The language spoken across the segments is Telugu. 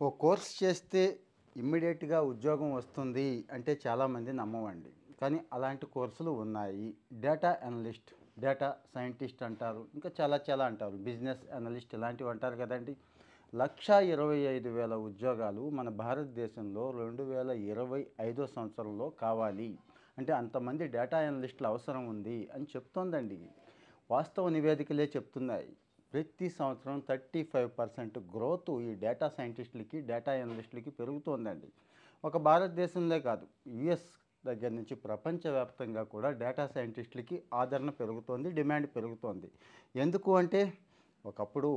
ఓ కోర్స్ చేస్తే ఇమ్మీడియట్‌గా ఉద్యోగం వస్తుంది అంటే చాలామంది నమ్మమండి. కానీ అలాంటి కోర్సులు ఉన్నాయి. డేటా అనలిస్ట్, డేటా సైంటిస్ట్ అంటారు. ఇంకా చాలా చాలా అంటారు. బిజినెస్ అనలిస్ట్ ఇలాంటివి అంటారు కదండీ! 1,25,000 ఉద్యోగాలు మన భారతదేశంలో 2025 సంవత్సరంలో కావాలి. అంటే అంతమంది డేటా అనలిస్టులు అవసరం ఉంది అని చెప్తోందండి. వాస్తవ నివేదికలే చెప్తున్నాయి. ప్రతి సంవత్సరం 35% గ్రోత్ ఈ డేటా సైంటిస్టులకి, డేటా అనలిస్టులకి పెరుగుతోందండి. ఒక భారతదేశంలో కాదు, యూఎస్ దగ్గర నుంచి ప్రపంచవ్యాప్తంగా కూడా డేటా సైంటిస్టులకి ఆదరణ పెరుగుతోంది, డిమాండ్ పెరుగుతోంది. ఎందుకు అంటే ఒకప్పుడు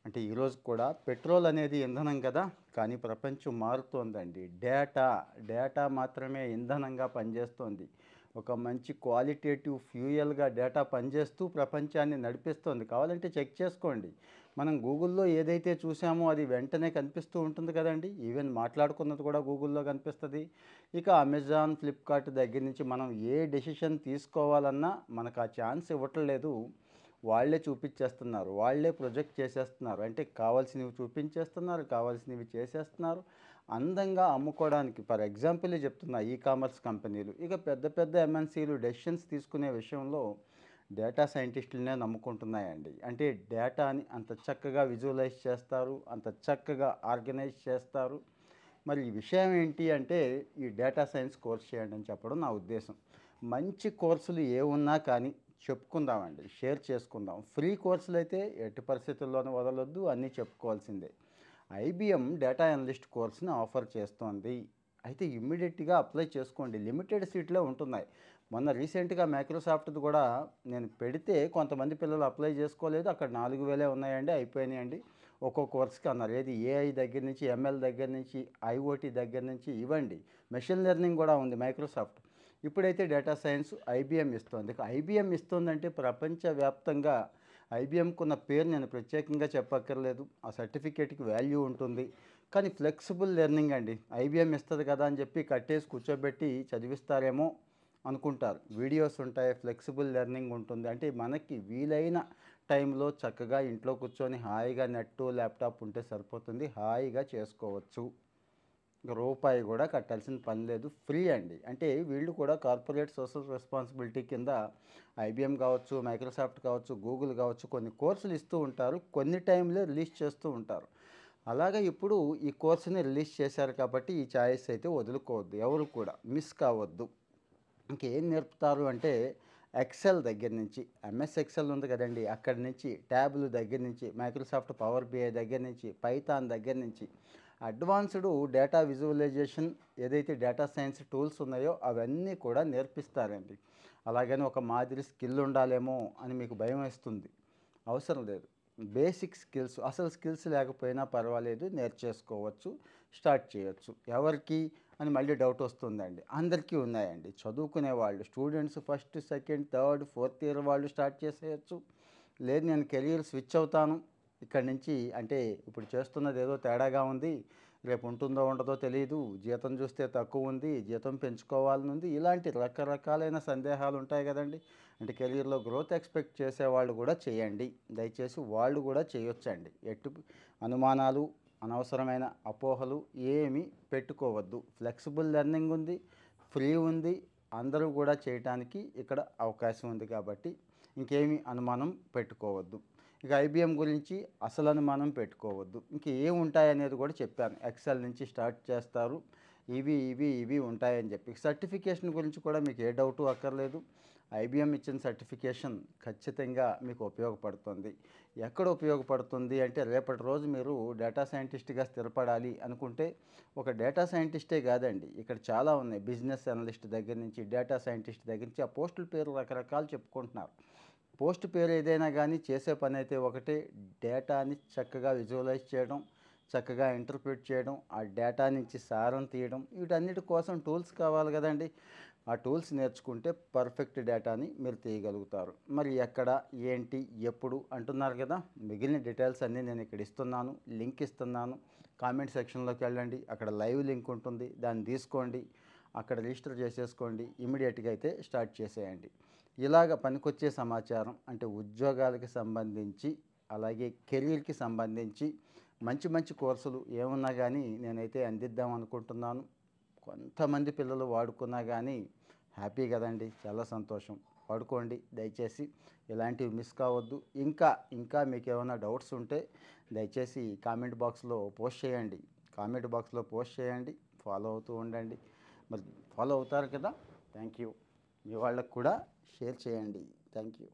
అంటే ఈరోజు కూడా పెట్రోల్ అనేది ఇంధనం కదా, కానీ ప్రపంచం మారుతోందండి. డేటా మాత్రమే ఇంధనంగా పనిచేస్తోంది. ఒక మంచి క్వాలిటేటివ్ ఫ్యూయల్గా డేటా పనిచేస్తూ ప్రపంచాన్ని నడిపిస్తోంది. కావాలంటే చెక్ చేసుకోండి. మనం గూగుల్‌లో ఏదైతే చూసామో అది వెంటనే కనిపిస్తూ ఉంటుంది కదండీ! ఈవెన్ మాట్లాడుకున్నది కూడా గూగుల్‌లో కనిపిస్తది. ఇక అమెజాన్, ఫ్లిప్‌కార్ట్ దగ్గర నుంచి మనం ఏ డెసిషన్ తీసుకోవాలన్నా మనకు ఆ ఛాన్స్ ఇవ్వట్లేదు. వాళ్ళే చూపించేస్తున్నారు. వాళ్ళే ప్రొజెక్ట్ చేసేస్తున్నారు. అంటే కావాల్సినవి చూపించేస్తున్నారు, కావాల్సినవి చేసేస్తున్నారు. అందంగా అమ్ముకోవడానికి ఫర్ ఎగ్జాంపులే చెప్తున్నా ఈ కామర్స్ కంపెనీలు. ఇక పెద్ద పెద్ద ఎంఎన్‌సీలు డెసిషన్స్ తీసుకునే విషయంలో డేటా సైంటిస్టులనే నమ్ముకుంటున్నాయండి. అంటే డేటాని అంత చక్కగా విజువలైజ్ చేస్తారు, అంత చక్కగా ఆర్గనైజ్ చేస్తారు. మరి ఈ విషయం ఏంటి అంటే ఈ డేటా సైన్స్ కోర్స్ చేయండి అని చెప్పడం నా ఉద్దేశం. మంచి కోర్సులు ఏవున్నా కానీ చెప్పుకుందామండి, షేర్ చేసుకుందాం. ఫ్రీ కోర్సులైతే ఎట్టి పరిస్థితుల్లోనూ వదలొద్దు, అన్నీ చెప్పుకోవాల్సిందే. ఐబీఎం డేటా అనలిస్ట్ కోర్స్‌ని ఆఫర్ చేస్తోంది. అయితే ఇమ్మీడియేట్‌గా అప్లై చేసుకోండి. లిమిటెడ్ సీట్లే ఉంటున్నాయి. మొన్న రీసెంట్‌గా మైక్రోసాఫ్ట్‌ది కూడా నేను పెడితే కొంతమంది పిల్లలు అప్లై చేసుకోలేదు. అక్కడ 4,000 ఉన్నాయండి, అయిపోయినాయండి. ఒక్కో కోర్స్‌కి అన్నారు. ఏది ఏఐ దగ్గర నుంచి, ఎంఎల్ దగ్గర నుంచి, ఐఓటీ దగ్గర నుంచి ఇవ్వండి. మెషిన్ లెర్నింగ్ కూడా ఉంది మైక్రోసాఫ్ట్. ఇప్పుడైతే డేటా సైన్స్ ఐబీఎం ఇస్తోంది. ఇక ఐబీఎం ఇస్తోందంటే ప్రపంచవ్యాప్తంగా ఐబీఎంకున్న పేరు నేను ప్రత్యేకంగా చెప్పక్కర్లేదు. ఆ సర్టిఫికేట్‌కి వాల్యూ ఉంటుంది. కానీ ఫ్లెక్సిబుల్ లెర్నింగ్ అండి. ఐబీఎం ఇస్తది కదా అని చెప్పి కట్టేసి కూర్చోబెట్టి చదివిస్తారేమో అనుకుంటారు. వీడియోస్ ఉంటాయి, ఫ్లెక్సిబుల్ లెర్నింగ్ ఉంటుంది. అంటే మనకి వీలైన టైంలో చక్కగా ఇంట్లో కూర్చొని హాయిగా నెట్టు, ల్యాప్‌టాప్ ఉంటే సరిపోతుంది. హాయిగా చేసుకోవచ్చు. రూపాయి కూడా కట్టాల్సిన పని లేదు. ఫ్రీ అండి. అంటే వీళ్ళు కూడా కార్పొరేట్ సోషల్ రెస్పాన్సిబిలిటీ కింద ఐబీఎం కావచ్చు, మైక్రోసాఫ్ట్ కావచ్చు, గూగుల్ కావచ్చు కొన్ని కోర్సులు ఇస్తూ ఉంటారు. కొన్ని టైంలే రిలీజ్ చేస్తూ ఉంటారు. అలాగే ఇప్పుడు ఈ కోర్స్‌ని రిలీజ్ చేశారు కాబట్టి ఈ చాయిస్ అయితే వదులుకోవద్దు. ఎవరు కూడా మిస్ కావద్దు. ఇంకేం నేర్పుతారు అంటే ఎక్సెల్ దగ్గర నుంచి ఎంఎస్ ఎక్సెల్ ఉంది కదండీ! అక్కడి నుంచి ట్యాబ్‌లు దగ్గర నుంచి మైక్రోసాఫ్ట్ పవర్ బిఐ దగ్గర నుంచి పైథాన్ దగ్గర నుంచి అడ్వాన్స్‌డ్ డేటా విజువలైజేషన్ ఏదైతే డేటా సైన్స్ టూల్స్ ఉన్నాయో అవన్నీ కూడా నేర్పిస్తారండి. అలాగని ఒక మాదిరి స్కిల్ ఉండాలేమో అని మీకు భయమేస్తుంది. అవసరం లేదు. బేసిక్ స్కిల్స్ అసలు స్కిల్స్ లేకపోయినా పర్వాలేదు, నేర్చేసుకోవచ్చు, స్టార్ట్ చేయొచ్చు. ఎవరికి అని మళ్ళీ డౌట్ వస్తుందండి. అందరికీ ఉన్నాయండి. చదువుకునే వాళ్ళు students first, second, third, fourth year వాళ్ళు స్టార్ట్ చేసేయొచ్చు. లేదు నేను కెరియర్ స్విచ్ అవుతాను ఇక్కడి నుంచి అంటే ఇప్పుడు చేస్తున్నది ఏదో తేడాగా ఉంది, రేపు ఉంటుందో ఉండదో తెలీదు, జీతం చూస్తే తక్కువ ఉంది, జీతం పెంచుకోవాలని ఉంది, ఇలాంటి రకరకాలైన సందేహాలు ఉంటాయి కదండి. అంటే కెరీర్‌లో గ్రోత్ ఎక్స్‌పెక్ట్ చేసేవాళ్ళు కూడా చేయండి. దయచేసి వాళ్ళు కూడా చేయొచ్చండి. అనుమానాలు, అనవసరమైన అపోహలు ఏమీ పెట్టుకోవద్దు. ఫ్లెక్సిబుల్ లెర్నింగ్ ఉంది, ఫ్రీ ఉంది. అందరూ కూడా చేయటానికి ఇక్కడ అవకాశం ఉంది కాబట్టి ఇంకేమీ అనుమానం పెట్టుకోవద్దు. ఇక ఐబీఎం గురించి అసలు అనుమానం పెట్టుకోవద్దు. ఇంక ఏముంటాయనేది కూడా చెప్పాను. ఎక్సెల్ నుంచి స్టార్ట్ చేస్తారు. ఇవి ఉంటాయని చెప్పి. సర్టిఫికేషన్ గురించి కూడా మీకు ఏ డౌటు అక్కర్లేదు. ఐబీఎం ఇచ్చిన సర్టిఫికేషన్ ఖచ్చితంగా మీకు ఉపయోగపడుతుంది. ఎక్కడ ఉపయోగపడుతుంది అంటే రేపటి రోజు మీరు డేటా సైంటిస్ట్‌గా స్థిరపడాలి అనుకుంటే ఒక డేటా సైంటిస్టే కాదండి. ఇక్కడ చాలా ఉన్నాయి. బిజినెస్ అనలిస్ట్ దగ్గర నుంచి, డేటా సైంటిస్ట్ దగ్గర నుంచి ఆ పోస్టుల పేర్లు రకరకాలు చెప్పుకుంటున్నారు. పోస్ట్ పేరు ఏదైనా కానీ చేసే పని అయితే ఒకటే, డేటాని చక్కగా విజువలైజ్ చేయడం, చక్కగా ఇంటర్ప్రిట్ చేయడం, ఆ డేటా నుంచి సారం తీయడం, వీటన్నిటి కోసం టూల్స్ కావాలి కదండి. ఆ టూల్స్ నేర్చుకుంటే పర్ఫెక్ట్ డేటాని మీరు తీయగలుగుతారు. మరి ఎక్కడ, ఏంటి, ఎప్పుడు అంటున్నారు కదా, మిగిలిన డీటెయిల్స్ అన్నీ నేను ఇక్కడ ఇస్తున్నాను, లింక్ ఇస్తున్నాను. కామెంట్ సెక్షన్లోకి వెళ్ళండి, అక్కడ లైవ్ లింక్ ఉంటుంది, దాన్ని తీసుకోండి, అక్కడ రిజిస్టర్ చేసేసుకోండి. ఇమీడియట్గా అయితే స్టార్ట్ చేసేయండి. ఇలాగ పనికొచ్చే సమాచారం అంటే ఉద్యోగాలకి సంబంధించి అలాగే కెరీర్కి సంబంధించి మంచి మంచి కోర్సులు ఏమున్నా కానీ నేనైతే అందిద్దాం అనుకుంటున్నాను. కొంతమంది పిల్లలు వాడుకున్నా కానీ హ్యాపీ కదండి, చాలా సంతోషం. వాడుకోండి దయచేసి, ఇలాంటివి మిస్ కావద్దు. ఇంకా మీకు ఏమైనా డౌట్స్ ఉంటే దయచేసి కామెంట్ బాక్స్లో పోస్ట్ చేయండి. ఫాలో అవుతూ ఉండండి. మరి ఫాలో అవుతారు కదా, థ్యాంక్ యూ. మీ వాళ్ళకు కూడా షేర్ చేయండి. Thank you.